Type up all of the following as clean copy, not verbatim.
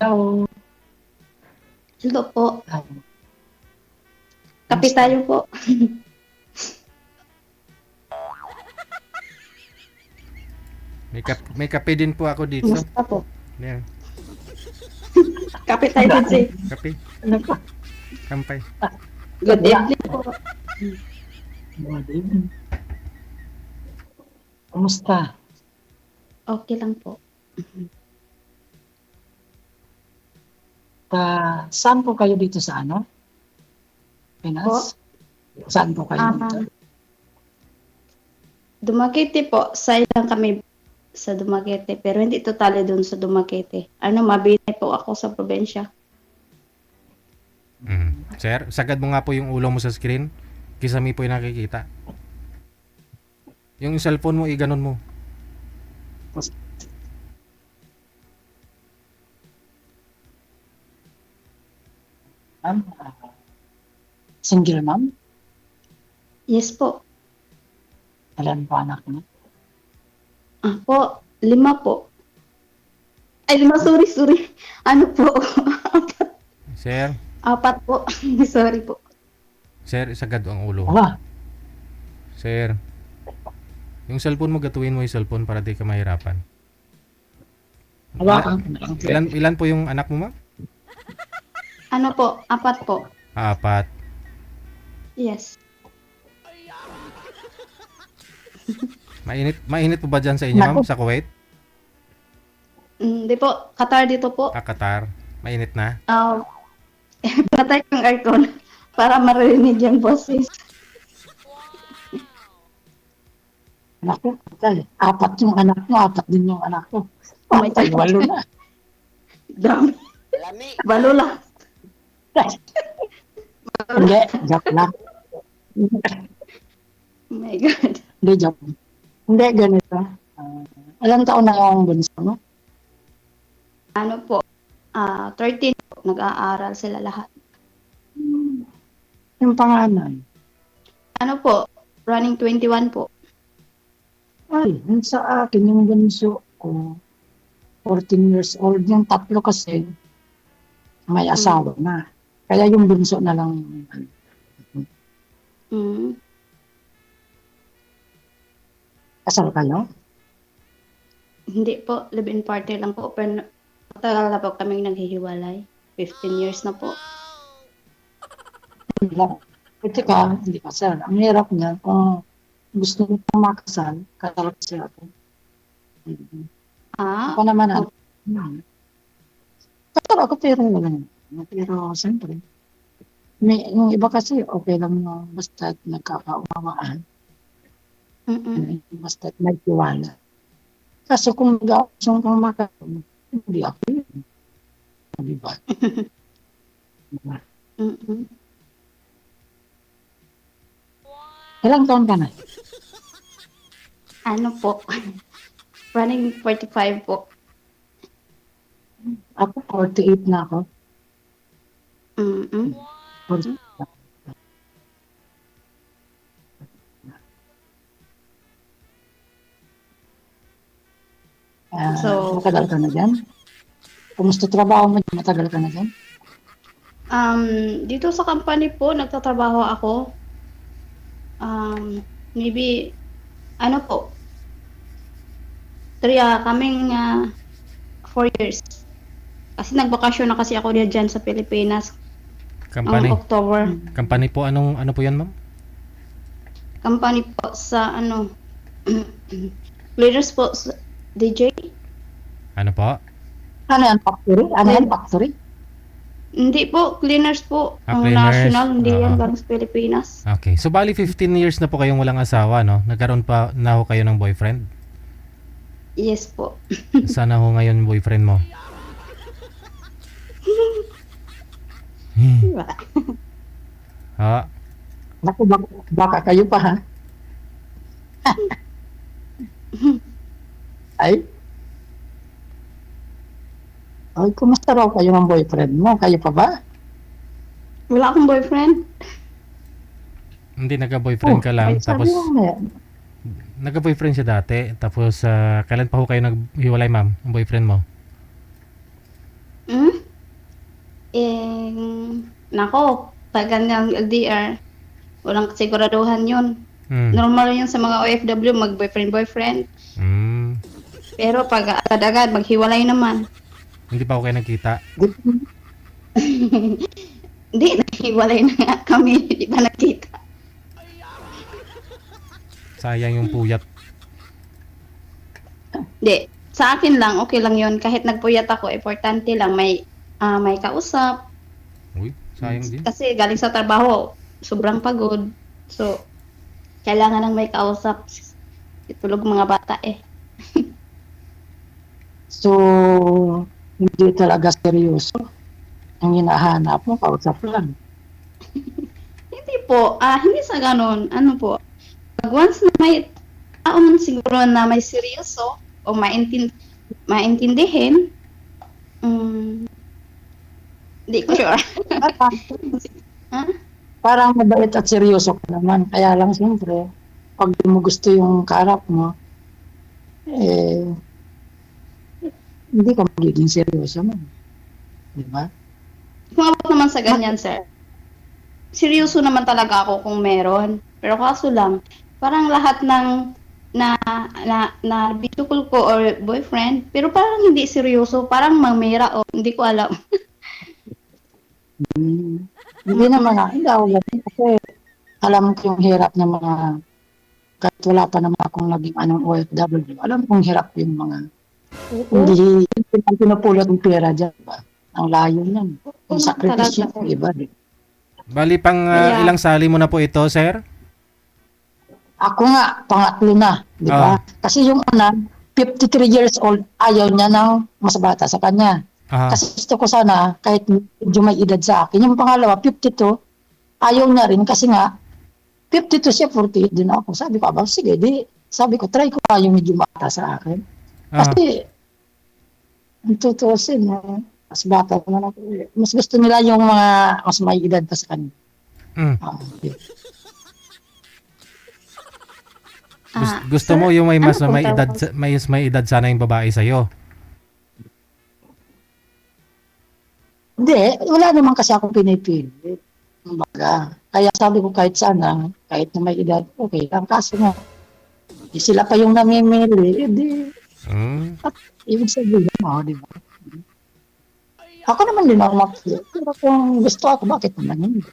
Hello. Hello po. Kape Kamusta? tayo po. May kape din po ako dito. Kumusta po? Yan. Kape tayo din si. Kape. Ano pa? Kampay. Good evening po. Good evening. Kumusta? Okay lang po. Saan po kayo dito sa ano? Pinas? Saan po kayo dito? Dumaguete po. Side lang kami sa Dumaguete. Pero hindi totally doon sa Dumaguete. Mabinay po ako sa probinsya. Sir, sagad mo nga po yung ulo mo sa screen. Kisami po yung nakikita. Yung cellphone mo, iganon mo. Ma'am? Single ma'am? Yes po. Ilan po anak niyo? Po, 5 po. Ay, 5, sorry. Ano po? Sir, 4 po. Sorry po. sir, sagad ang ulo. Wala. Sir, yung cellphone mo, gatuin mo yung cellphone para di ka mahirapan. Wala. Ilan po yung anak mo, ma'am? Ano po? 4 po. 4. Yes. Mainit po ba dyan sa inyo, ma'am? Sa Kuwait? Hindi po. Qatar dito po. Qatar. Mainit na? Patay yung aircon para marinig yung boses. Anak ko, 4 yung anak mo, 4 din yung anak ko. Oh my God. 8 na. Dami. Balo lang. Hindi, joke lang. Oh my God. Hindi, joke. Hindi, ganito. Ilang taon na yung bunso mo? Ano po? 13 po. Nag-aaral sila lahat. Yung pangalan. Ano po? Running 21 po. Ay, yun sa akin, yung bunso ko, 14 years old. Yung 3 kasi, may asawa na. Kaya yung bunso na lang. Mm. Kasal kayo? Hindi po. Live-in party lang po. Pero matagal na po kaming naghihiwalay. 15 years na po. Hindi lang. Ito ka, hindi kasal. Ang hirap niya, kung gusto mo pang makasal, kasal kasi ako. Ako naman, kasal ako pero walang. Pero siyempre, yung iba kasi okay lang no, basta nagkakaunawaan. Basta may tiwala. Kasi kung mag-aasong kang makasal, hindi ako yun. Diba? Ilang taon ka na? Ano po? Running 45 po. Ako, 48 na ako. 48 na. Matagal ka na dyan? Kumusta trabaho mo? Matagal ka na dyan? Dito sa company po, nagtatrabaho ako. Maybe, ano po, kaming 4 years. Kasi nagbakasyon na kasi ako dyan sa Pilipinas. Company? October. Company po, ano po yan, ma'am? Company po sa cleaners po, DJ. Ano po? Ano yan, factory? Ano yan, factory? Hindi po, cleaners po. Ang Cleaners. national, hindi yan galing sa Pilipinas. Okay. So, bali 15 years na po kayong walang asawa, no? Nagkaroon pa na ho kayo ng boyfriend? Yes po. Sana ho ngayon boyfriend mo? Naku, baka kayo pa, ha? Ay, kumusta raw kayo ng boyfriend mo? Kayo pa ba? Wala akong boyfriend. Hindi, nagka-boyfriend ka lang. Tapos, nagka-boyfriend siya dati. Tapos, kailan pa ho kayo naghiwalay, ma'am? Ang boyfriend mo? Hmm? Eh, nako, pag ganyang LDR, walang kasiguraduhan yun. Hmm. Normal yun sa mga OFW, mag-boyfriend-boyfriend. Hmm. Pero pag agad-agad, maghiwalay naman. Hindi pa ako kayo nagkita. Hindi, naghiwalay na nga kami. Di ba nakita? Sayang yung puyat. Hindi. Sa akin lang, okay lang yun. Kahit nagpuyat ako, importante lang may kausap. Uy, sayang din. Kasi galing sa trabaho, sobrang pagod. So, kailangan ng may kausap. Itulog mga bata eh. So, hindi talaga seryoso. Ang hinahanap mo, kausap lang. Hindi po, hindi sa ganun. Ano po, pag once na may tao man siguro na may seryoso o maintindihin, hindi ko sure. Ha? Parang mabait at seryoso ka naman. Kaya lang siyempre, pag di mo gusto yung kaharap mo, eh, hindi ka magiging seryoso man. Di ba? Kung abot naman sa ganyan, sir, seryoso naman talaga ako kung meron. Pero kaso lang, parang lahat ng na video call ko or boyfriend, pero parang hindi seryoso, parang mamira o hindi ko alam. Hindi naman hindi ako ganun kasi alam ko yung hirap ng mga kahit wala pa naman akong naging OFW, alam kong hirap yung mga hindi pinupulot ng pera dyan. Ba? Ang layo niyan. Yung sakripisyo Talaga. ng iba. Di. Bali pang Kaya- ilang sali mo na po ito, sir? Ako nga, pangatlo na. Di ba? Kasi yung una, 53 years old, ayaw niya ng mas bata sa kanya. Aha. Kasi gusto ko sana, kahit medyo may edad sa akin. Yung pangalawa, 52, ayaw niya rin kasi nga, 52 siya, 48 din ako. Sabi ko, aba, sige, di. Sabi ko, try ko pa yung medyo bata sa akin. Aha. Kasi, ang tutusin, mas bata naman ako. Mas gusto nila yung mga mas may edad pa sa kanya. Mm. Okay. Gusto Sir, mo yung may mas ano pong may edad tawag? may edad sana yung babae sa iyo. Hindi, wala naman kasi akong pinipili. Kumbaga, kaya sabi ko kahit sana, kahit na may edad, okay lang. Kaso nga, sila pa yung namimili, di, Mm. ibig sabihin mo, di ba? Ako naman din ako mapili. Pero kung gusto ako, bakit naman hindi?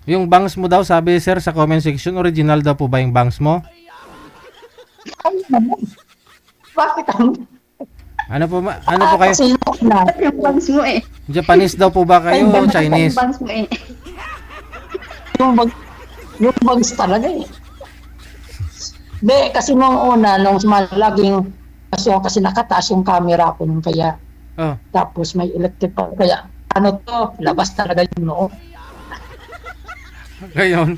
Yung bangs mo daw, sabi sir sa comment section, original daw po ba yung bangs mo? Ay, naman. Bakit ang... Ano po kayo? Kasi yung na, Yung bangs mo eh. Japanese daw po ba kayo o Yung Chinese? bangs mo eh. yung bags talaga eh. Hindi, kasi nung una, nung laging, kasi nakataas yung camera ko nung kaya, Oh, tapos may electric pa, kaya, ano to, labas talaga yung noo. ngayon.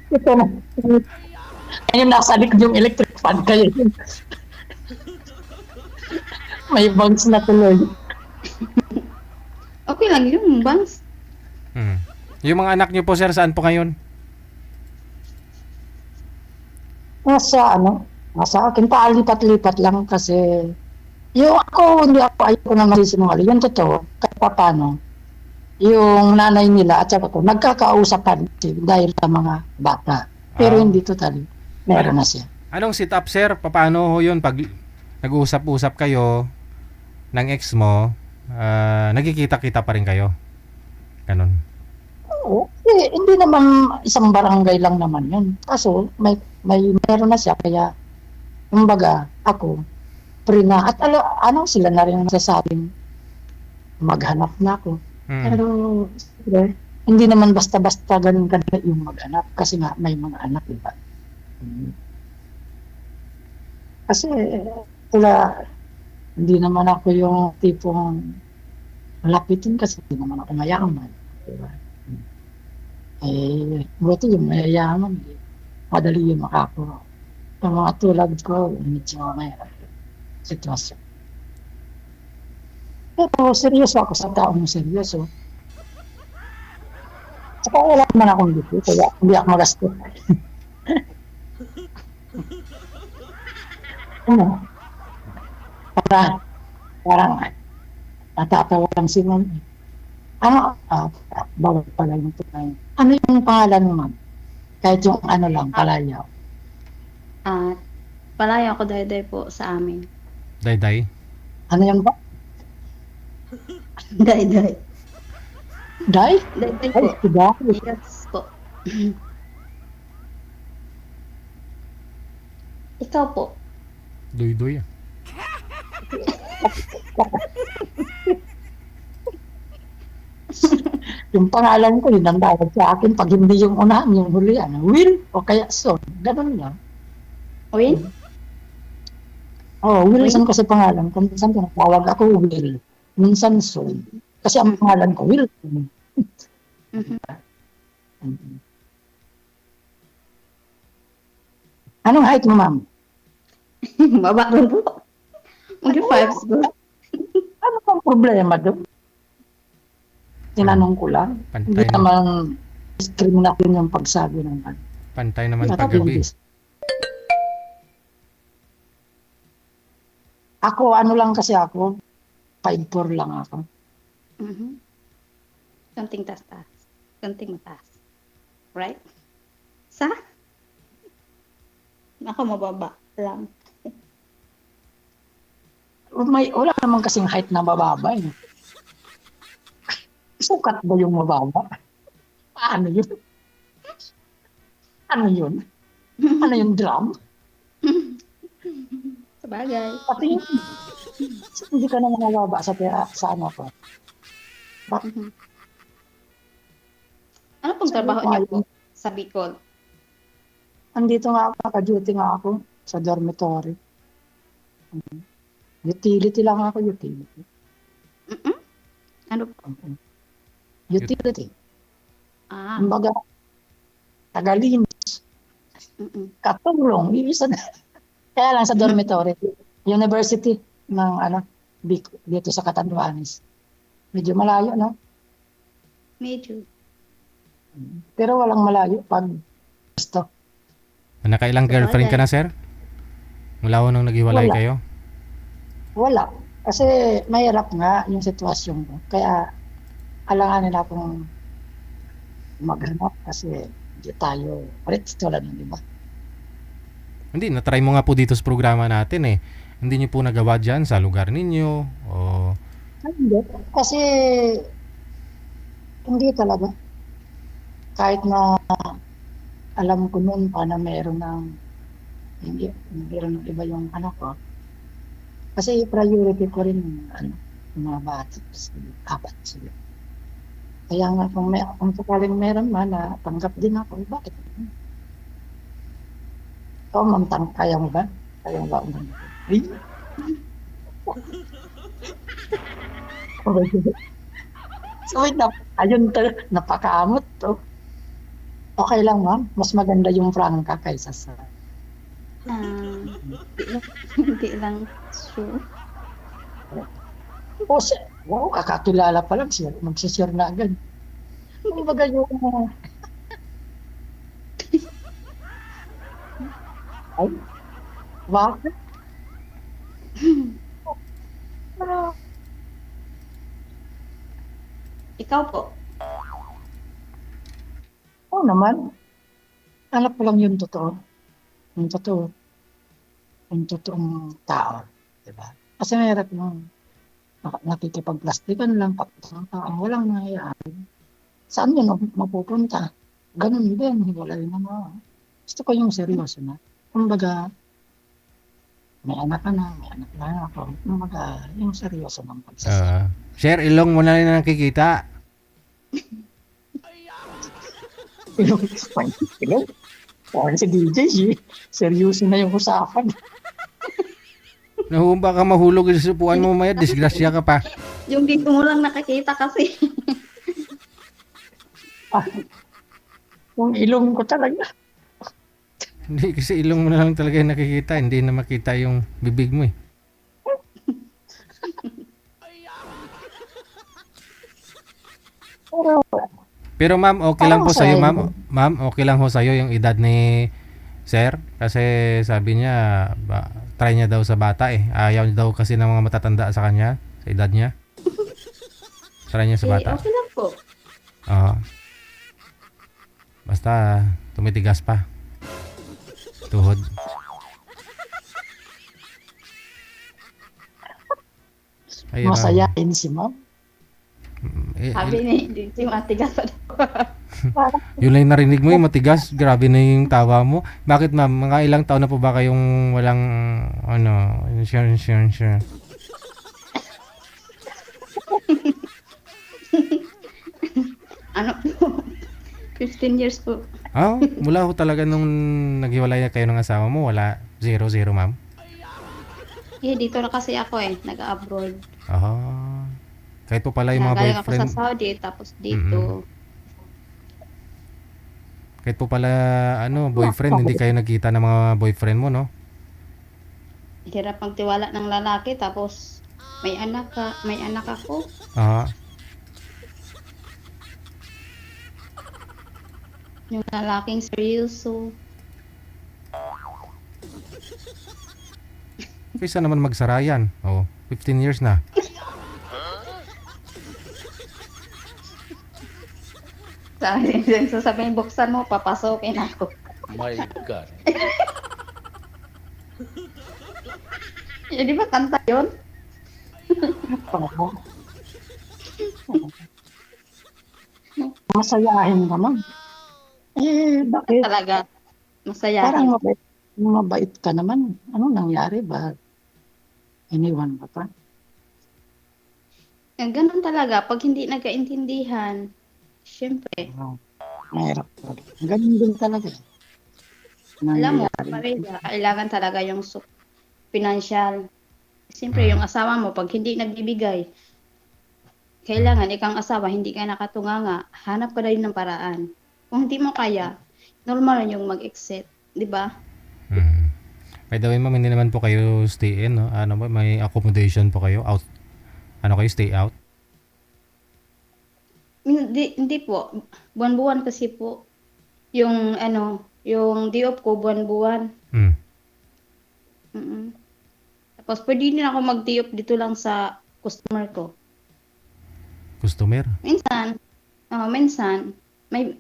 Ito na. Ayun, nasa likod yung electric fan kaya yun. May bags na tuloy. Okay lang yung bangs. Hmm. Yung mga anak niyo po sir, saan po ngayon? Nasa akin, paalipat-lipat lang kasi, yung ako, hindi ako ayoko na masisinungaling. Yung totoo, kahit pa paano, yung nanay nila at saka ko, nagkakausapan dahil sa mga bata. Pero Ah. hindi totally. Meron na siya. Anong sit up sir? Paano ho yun pag nag-uusap-usap kayo ng ex mo, nagkikita-kita pa rin kayo? Ganon. Oo, hindi naman isang barangay lang naman yun. Kaso, meron na siya, kaya, kumbaga, ako, free na. At ano sila na rin ang nasasabing maghanap na ako. Hmm. Pero, siyempre, hindi naman basta-basta ganun kadali yung mag-anak. Kasi nga, may mga anak, diba? Kasi, hindi naman ako yung tipong malapitin kasi hindi naman ako mayaman. Diba? Buti yung mayayaman. Madali yung makakuha. Yung mga tulad ko, medyo mahirap sitwasyon. Pero seryoso ako sa taong seryoso. Saka wala naman akong dito, kaya hindi ako magastos. Ano? Parang Natatawa lang si ma'am. Ano, bawal pala yung tunay. Ano yung pangalan mo, ma'am? Kahit yung ano lang, palayaw. At palaya ko day po sa amin. Day-day. Ano yan ba? Day. Day? Day Ay, po. diba? Yes po. Ikaw po. Doy-doy. Yung pangalan ko, yun ang tawag sa akin. Pag hindi yung unahan, yung hulihan. Will o kaya Son. Ganun lang. Win? Oh, Wilson kasi pangalan ko. Minsan tinatawag ako Will. Minsan Son. Kasi ang pangalan ko, Will. Mhm. Anong height mo, ma'am? Baba lang po. Mag-5 siguro. Ano bang problema doon? Tinanong ko lang. Hindi Pantay, naman discrimination yung pagsabi ng ano. pantay naman Hindi paggabi. naman Ako, ano lang kasi ako, 5'4" lang ako. Mhm. Konting taas-taas. Konting mataas. Right? Sa? Ako mababa lang. Wala naman kasing height na mababa eh. Sukat ba yung mababa? Paano yun? Ano yun? Ano yung drum? Sabagay. Pati yun. Hindi ka naman mababa sa ano ko. Mhm. Ano pong Sa trabaho Bicol. niyo po sa Bicol? Andito nga ako, naka-duty nga ako sa dormitory. Utility lang ako, utility. Mm-mm. Ano po? Utility. Ah. Kumbaga, tagalinis, Mm-mm. katulong, isa na. Kaya lang sa dormitory, university ng ano, dito sa Catanduanes. Medyo malayo, no? Medyo. Pero walang malayo pag gusto. Nakailang girlfriend ka na, sir? Mula nung naghiwalay Wala. kayo? Wala. Kasi mahirap nga yung sitwasyon ko. Kaya alanganin akong maghanap kasi hindi tayo rich tulad ng iba. Hindi, natry mo nga po dito sa programa natin eh. Hindi niyo po nagawa dyan sa lugar ninyo o Hindi. Kasi hindi talaga. Kahit na alam ko noon pa na meron ng iba yung anak ko. Kasi priority ko rin yung mga bata. Apat sila. Kaya nga kung sakaling meron man na tanggap din ako, bakit? Ikaw, ma'am, kaya mo ba? Kaya mo ba? Ay! So wait na, ayun napakamot to. Okay lang, ma'am. Mas maganda yung Franca kaysa sa... Hindi lang sure. Oh, wow, kakakilala pa lang siya. Magsishare na agad. Kumbaga yung... Ay, bakit? Ikaw po. Oo naman. Hanap ko lang yung totoo. Yung totoo. Yung totoong tao. Diba? Kasi mahirap yung nakikipagplastikan lang pag ng tao. Walang nangyayari. Saan yun mapupunta? Ganun din. Hiwalay na mo. Gusto ko yung seryoso na. Kumbaga, may anak ka na, may anak na ako. Kumbaga, yung seryoso ng pagsasama. Sir, ilong mo na rin nakikita. Hello? Parang si DJ, seryoso na yung usapan. Nahumba ka mahulog sa upuan mo maya, disgrasya ka pa. Yung dito mo lang nakakita kasi. Yung ilong ko talaga. Hindi, kasi ilong mo na lang talaga yung nakikita, hindi na makita yung bibig mo eh. Pero ma'am, okay lang po sa'yo ma'am. Ma'am, okay lang ho sa'yo yung edad ni sir. Kasi sabi niya, try niya daw sa bata eh. Ayaw daw kasi ng mga matatanda sa kanya, sa edad niya. Try niyo sa bata. okay lang po. Oo. Basta tumitigas pa. Tuhod. Ayun, Masayain si ma'am. Sabi ni, hindi si matigas pa daw. yun lang yung narinig mo, yung matigas. Grabe na yung tawa mo. Bakit ma'am? Mga ilang taon na po ba kayong walang, insurance? Ano po? 15 years po. Mula ho talaga nung naghiwalay na kayo ng asawa mo, wala, 0 ma'am? Dito na kasi ako nag-abroad. Kahit po pala yung mga Nagaling ako boyfriend, sa Saudi, tapos dito. kahit po pala, boyfriend, hindi kayo nagkita ng mga boyfriend mo, no? Hirap magtiwala ng lalaki, tapos may anak ako. Yung lalaking seryoso. Kaysa naman magsarayan. 15 years na. Sasabihin, buksan mo, papasokin ako. My God. Di ba kanta yun? Oo. Masayahin ka ma'am. Bakit? Talaga, masaya. Parang mabait ka naman. Ano nangyari ba? Iniwan ka pa? Ganun talaga, pag hindi nagkaintindihan, syempre, Mahirap talaga. Ganun din talaga. alam mo, Nangyayari. Maria, kailangan talaga yung financial. Siyempre, yung asawa mo, pag hindi nagbibigay, kailangan ikang asawa, hindi ka nakatunganga, hanap ka na rin ng paraan. Kung hindi mo kaya, normal yung mag-exit, di ba? By the way, ma'am, hindi naman po kayo stay in, no? May accommodation po kayo? Out? Kayo stay out? Hindi po. Buwan-buwan kasi po. Yung yung day off ko, buwan-buwan. Tapos pwede din ako mag-day off dito lang sa customer ko. Customer? Minsan,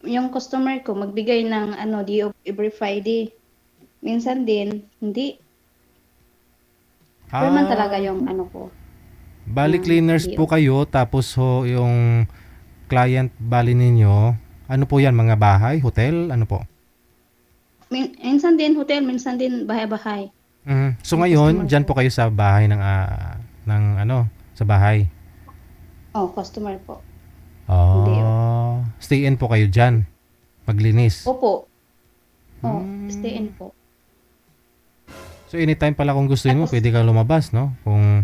yung customer ko magbigay ng day off every Friday. Minsan din, hindi. Pero man talaga yung ko. Bali cleaners po kayo, tapos yung client bali ninyo, ano po yan, mga bahay, hotel, ano po? Minsan din hotel, minsan din bahay-bahay. So ngayon, dyan po kayo sa bahay sa bahay? Customer po. Stay in po kayo dyan, maglinis? Opo. Stay in po. So anytime pala kung gusto mo, pwede ka lumabas, no? Kung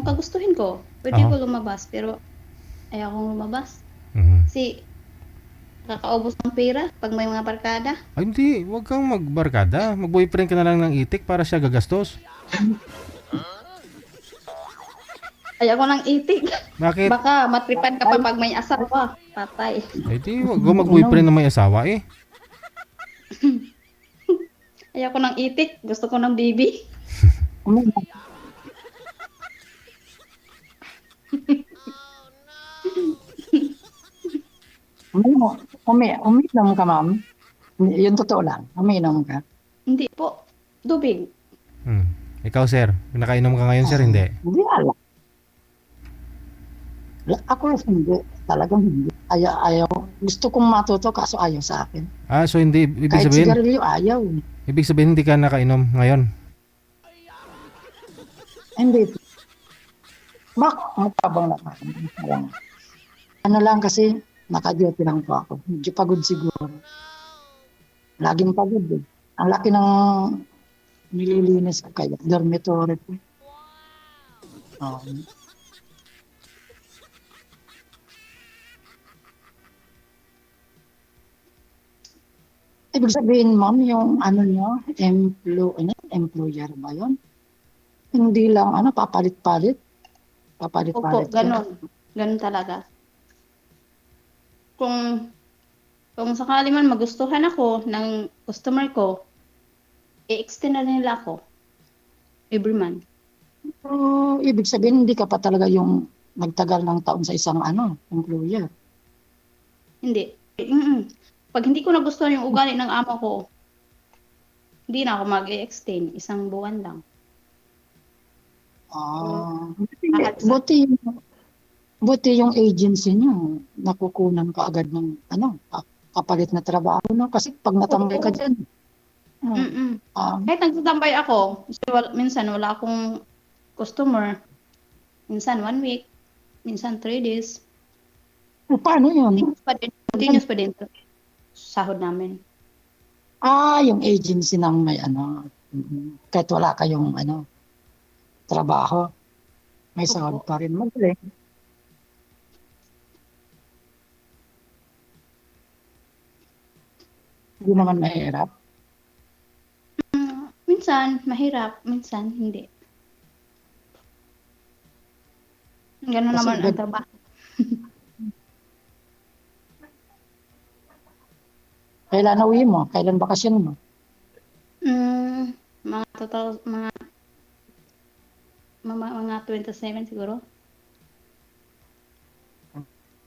kagustuhin ko, pwede ko lumabas, pero ayaw kong lumabas. Kasi kakaubos ng pera pag may mga barkada. Ay hindi, huwag kang magbarkada. Mag-boyfriend ka na lang ng itik para siya gagastos. Ayaw ko ng itik. Bakit? Baka matripan ka pa pag may asawa. Patay. Ay di, huwag ka mag-boyfriend na may asawa eh. Ayaw ko ng itik. Gusto ko ng baby. Uminom ka, ma'am. Yun totoo lang. Uminom ka. Hindi po. Tubig. Ikaw sir, nakainom ka ngayon sir, hindi? Hindi alam. Ako hindi. Talagang hindi. Ayaw. Gusto kong matuto kaso ayaw sa akin. So hindi, ibig Kahit sabihin, sigarilyo ayaw. ibig sabihin hindi ka nakainom ngayon? Hindi. Magpabang lang. Ano lang kasi, naka-duty lang po ako. Medyo pagod siguro. Laging pagod eh. Ang laki ng nililinis ko kaya. Dormitory po. Ibig sabihin, ma'am, yung nyo, employer ba yun? Hindi lang, papalit-palit. Opo, ganun. Ganun talaga. Kung sakali man magustuhan ako ng customer ko, i-extend na nila ako every month. So, ibig sabihin, hindi ka pa talaga yung nagtagal ng taon sa isang employer. Hindi. Pag hindi ko nagustuhan yung ugali ng amo ko, hindi na ako mag-extend. Isang buwan lang. Hindi, buti yung agency niyo, nakukunan ka agad ng kapalit na trabaho, no? Kasi pag natambay ka dyan, Kahit nagtatambay ako, minsan wala akong customer. Minsan 1 week, minsan 3 days. paano yun? Continuous pa din sahod namin. Yung agency ng may kahit wala kayong trabaho, may sahod pa rin. Magaling. Hindi naman mahirap. Minsan mahirap, minsan hindi. Ganun Kasi naman ang trabaho. Kailan uwi mo? Kailan bakasyon mo? Mga 27 siguro.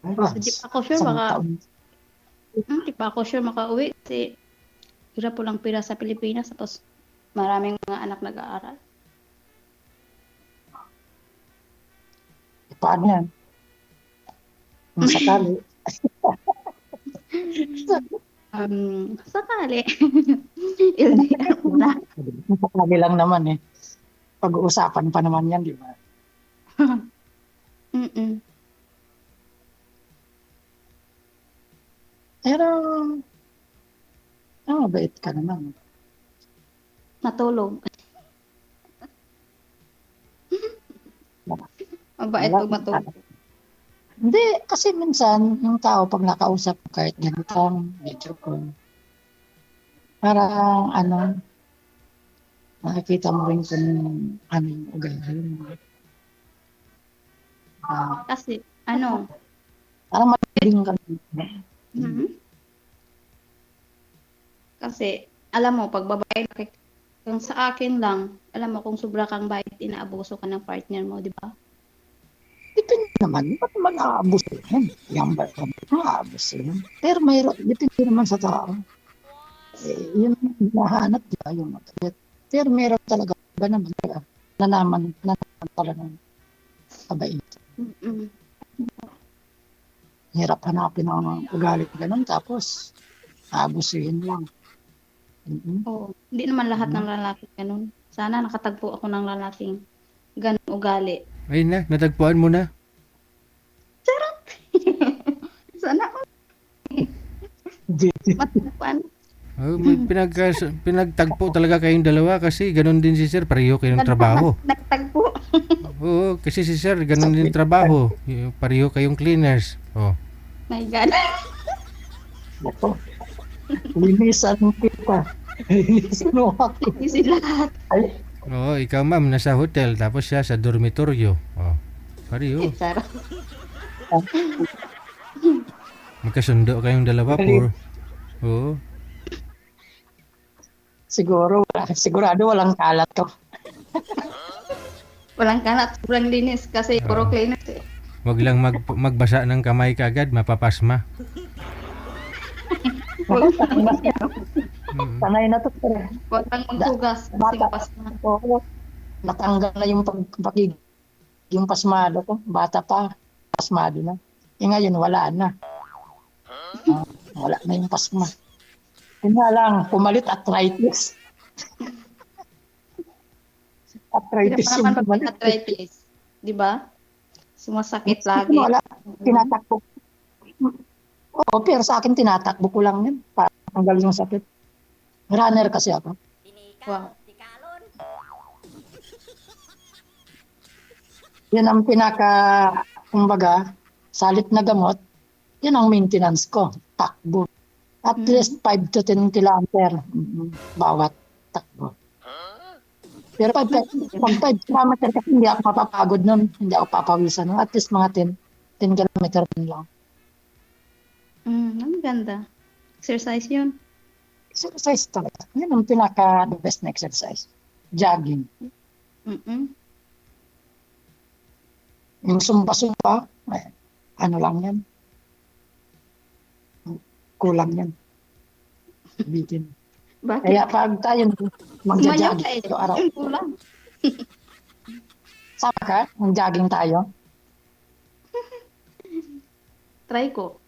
Di pa ako sure di pa ako sure makauwi kasi hirap po lang pira sa Pilipinas tapos maraming mga anak nag-aaral. Paano yan? Kung sakali. Sakali. LDR muna. Kung sakali lang naman Pag-uusapan pa naman yan, di ba? Pero, mabait ka naman. Matulog. Mabait pag matulog. Hindi, kasi minsan, yung tao pag nakausap kahit ganitong video call, parang nakikita mo rin kung yung ugali mo. Kasi, parang magaling ka. Kasi, alam mo, pag babae, kung sa akin lang, alam mo, kung sobra kang bait, inaabuso ka ng partner mo, di ba? Depende naman, ba't naman aabuso yan? Yan ba? Aabuso yan. Pero depende naman sa tao. Yun nahanap, di ba, yung mabait. Pero meron talaga ba naman nalaman talaga ng kabait. Hirap hanapin ang ugali ganun, tapos aabusuhin lang. Oo. Hindi naman lahat ng lalaki ganun. Sana nakatagpo ako ng lalaking ganun ugali. Ayun na, natagpuan mo na. Sana ako matagpuan. May pinagtagpo talaga kayong dalawa kasi ganun din si Sir, pareho kayong trabaho. Nagtagpo. Oo, kasi si Sir, ganun din trabaho. Pareho kayong cleaners. Oh. My God. Ito. Linisan kita. Linisan mo ako. Isin lahat. Oo, ikaw ma'am, nasa hotel, tapos siya sa dormitoryo. Oh. Pareho. Sarap. Magkasundo kayong dalawa po. Oo. Sigurado walang kalat to. Walang kalat, sobrang linis kasi puro cleaners eh. Wag lang magbasa ng kamay kaagad, mapapasma. Sanay na to. Huwag lang maghugas kasi mapasma. Oo. Natanggal na yung yung pasmado ko. Bata pa, pasmado na. Ngayon, wala na. Wala na yung pasma. Yun nga lang, pumalit arthritis. Arthritis Hindi yung naman pumalit. arthritis. Di ba? Sumasakit lagi. Wala, tinatakbo. Oo, pero sa akin tinatakbo ko lang yun. Para tanggal yung sakit. Runner kasi ako. Wow. Yan ang kumbaga, salit na gamot, yan ang maintenance ko, takbo. At least 5 to 10 kilometer bawat takbo. Pero pag 5 kilometer kasi hindi ako mapapagod nun, hindi ako papawisan nun. At least mga 10 kilometer din lang. Ang ganda. Exercise yun. Exercise talaga. Yan ang the best na exercise. Jogging. Yung sumpa-sumpa, ano lang yan. Kulang yan. Bitin. Bakit? Kaya pag tayo Umayaw magja-jogging ka eh. tayo araw, Yung kulang. sama ka, mag-jogging tayo. Try ko.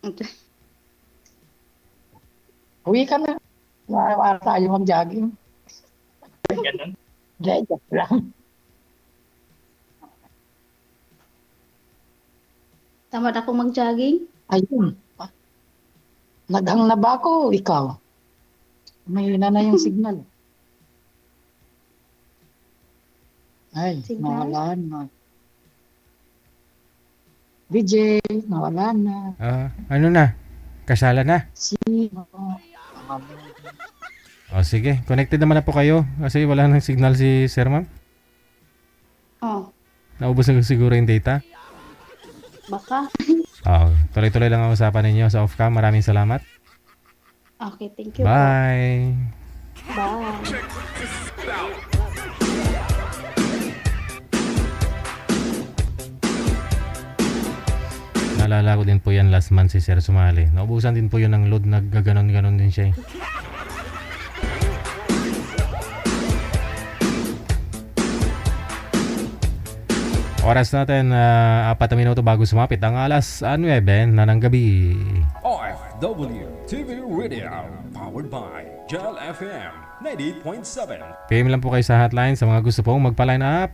Uwi ka na. Araw-araw tayo mag-jogging. Ganun. Joke lang. Tamad ako mag-jogging. Ayun. Naghang na ba ako? Ikaw. May na yung signal. Ay, Signal? nawala na. DJ, nawala na. Ano na? Kasala na? Sino? O sige, connected naman na po kayo kasi wala nang signal si Sir Ma'am. Oh, Naubos na siguro yung data. baka. Tuloy-tuloy lang ang usapan ninyo sa off-cam. Maraming salamat. Okay, thank you. Bye! Bye. Naalala ko din po yan last month si Sir sumali. Naubusan din po yun ng load, naggaganon-ganon din siya eh. Oras natin, 4 minuto bago sumapit ang alas 9 na ng gabi. OFW TV Radio, powered by Gel FM 98.7. PM lang po kayo sa hotline sa mga gusto pong magpa-line up.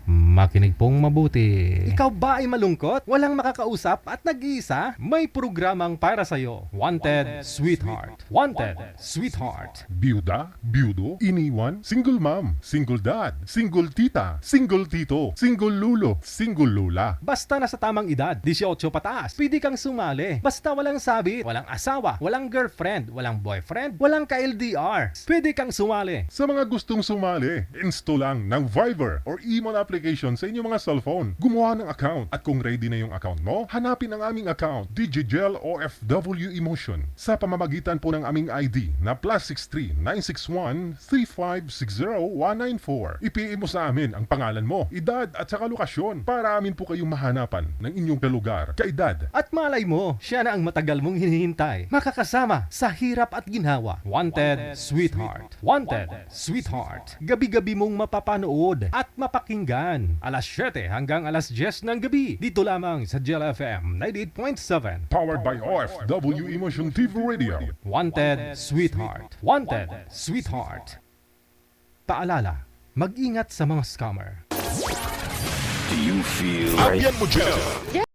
Makinig pong mabuti. Ikaw ba ay malungkot? Walang makakausap at nag-iisa? May programang para sa'yo. Wanted, Sweetheart. Wanted, Sweetheart. Byuda, byudo, iniwan, single mom, single dad, single tita, single tito, single lulo, single lula. Basta nasa tamang edad, 18 pataas, pwede kang sumali. Basta walang sabit, walang asawa, walang girlfriend, walang boyfriend, walang ka-LDR. Pwede kang sumali. Sa mga gustong sumali, install lang ng Viber or Emon application sa inyong mga cellphone. Gumawa ng account at kung ready na yung account mo, hanapin ang aming account, DigiGel OFW Emotion, sa pamamagitan po ng aming ID na +63 961 3560 194. I-PM mo sa amin ang pangalan mo, edad at saka lokasyon para amin po kayong mahanapan ng inyong kalugar, kaedad. At malay mo, siya na ang matagal mong hinihintay. Makakasama sa hirap at ginhawa. Wanted, Sweetheart. Wanted, Sweetheart. Gabi-gabi mong mapapanood at mapakinggan. Alas 7 hanggang alas 10 ng gabi. Dito lamang sa Gel FM 98.7. Powered by OFW Emotion TV Radio. Wanted, Sweetheart. Wanted, Sweetheart. Paalala, mag-ingat sa mga scammer. Abyan mo dyan!